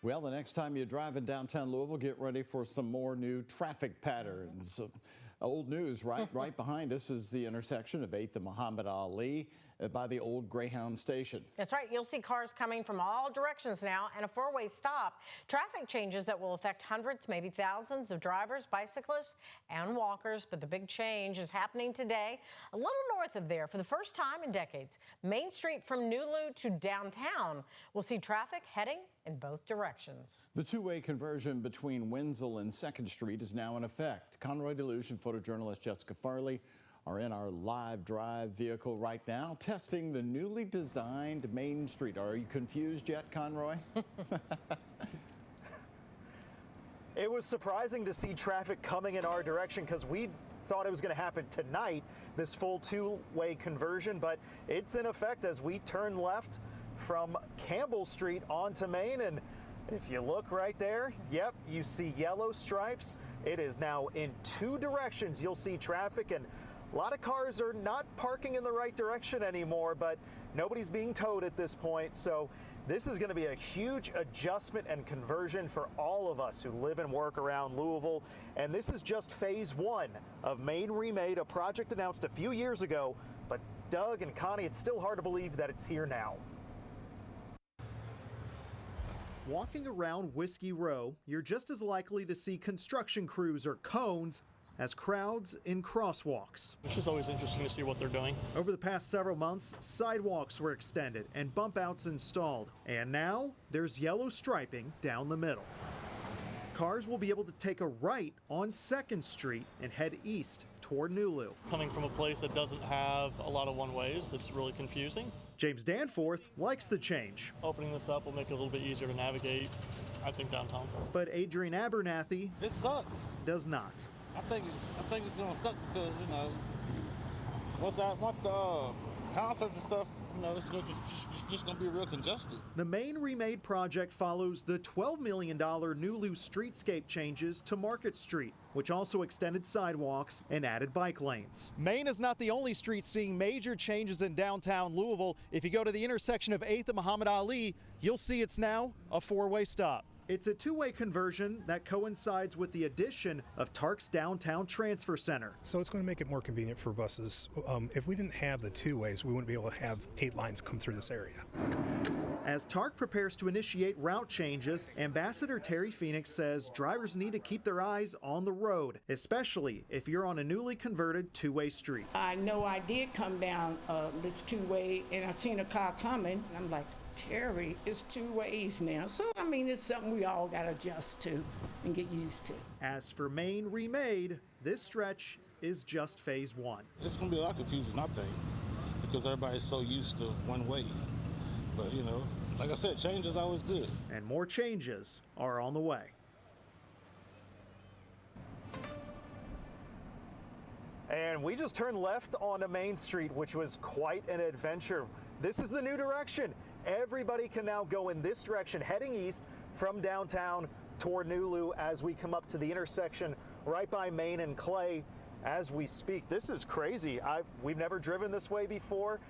Well, the next time you drive in downtown Louisville, get ready for some more new traffic patterns. Old news, right behind us is the intersection of 8th and Muhammad Ali by the old Greyhound station. That's right. You'll see cars coming from all directions now and a four-way stop. Traffic changes that will affect hundreds, maybe thousands of drivers, bicyclists, and walkers. But the big change is happening today, a little north of there. For the first time in decades, Main Street from NuLu to downtown will see traffic heading in both directions. The two-way conversion between Wenzel and 2nd Street is now in effect. Conroy Delusion photojournalist Jessica Farley are in our live drive vehicle right now, testing the newly designed Main Street. Are you confused yet, Conroy? It was surprising to see traffic coming in our direction because we thought it was going to happen tonight, this full two-way conversion, but it's in effect as we turn left from Campbell Street onto Main. And if you look right there, yep, you see yellow stripes. It is now in two directions. You'll see traffic, and a lot of cars are not parking in the right direction anymore, but nobody's being towed at this point. So this is going to be a huge adjustment and conversion for all of us who live and work around Louisville. And this is just phase one of Main Remade, a project announced a few years ago. But Doug and Connie, it's still hard to believe that it's here now. Walking around Whiskey Row, you're just as likely to see construction crews or cones as crowds in crosswalks. It's just always interesting to see what they're doing. Over the past several months, sidewalks were extended and bump outs installed. And now there's yellow striping down the middle. Cars will be able to take a right on 2nd Street and head east toward NuLu. Coming from a place that doesn't have a lot of one-ways, it's really confusing. James Danforth likes the change. Opening this up will make it a little bit easier to navigate, I think, downtown. But Adrian Abernathy this sucks. Does not. I think it's gonna suck because, you know, once the concerts and stuff, you know, it's just gonna be real congested. The Main Remade project follows the $12 million NuLu streetscape changes to Market Street, which also extended sidewalks and added bike lanes. Main is not the only street seeing major changes in downtown Louisville. If you go to the intersection of 8th and Muhammad Ali, you'll see it's now a four-way stop. It's a two-way conversion that coincides with the addition of TARC's downtown transfer center. So it's going to make it more convenient for buses. If we didn't have the two ways, we wouldn't be able to have 8 lines come through this area. As TARC prepares to initiate route changes, Ambassador Terry Phoenix says drivers need to keep their eyes on the road, especially if you're on a newly converted two-way street. I know I did come down this two-way and I seen a car coming, and I'm like, Terry, it's two ways now. So, I mean, it's something we all got to adjust to and get used to. As for Main Remade, this stretch is just phase one. It's going to be a lot of confusion, I think, because everybody's so used to one way. But, you know, like I said, change is always good. And more changes are on the way. And we just turned left onto Main Street, which was quite an adventure. This is the new direction. Everybody can now go in this direction, heading east from downtown toward NuLu as we come up to the intersection right by Main and Clay as we speak. This is crazy. We've never driven this way before.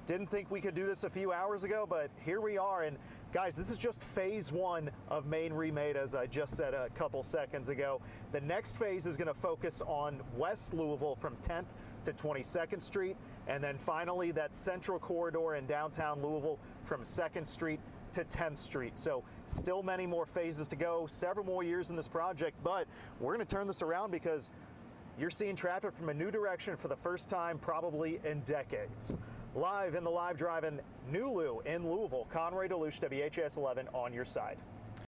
Didn't think we could do this a few hours ago, but here we are. And guys, this is just phase one of Main Remade, as I just said a couple seconds ago. The next phase is going to focus on West Louisville from 10th to 22nd Street. And then finally, that central corridor in downtown Louisville from 2nd Street to 10th Street. So still many more phases to go, several more years in this project, but we're going to turn this around because you're seeing traffic from a new direction for the first time probably in decades. Live in the live drive in NuLu in Louisville, Conroy Delusion, WHAS 11 on your side.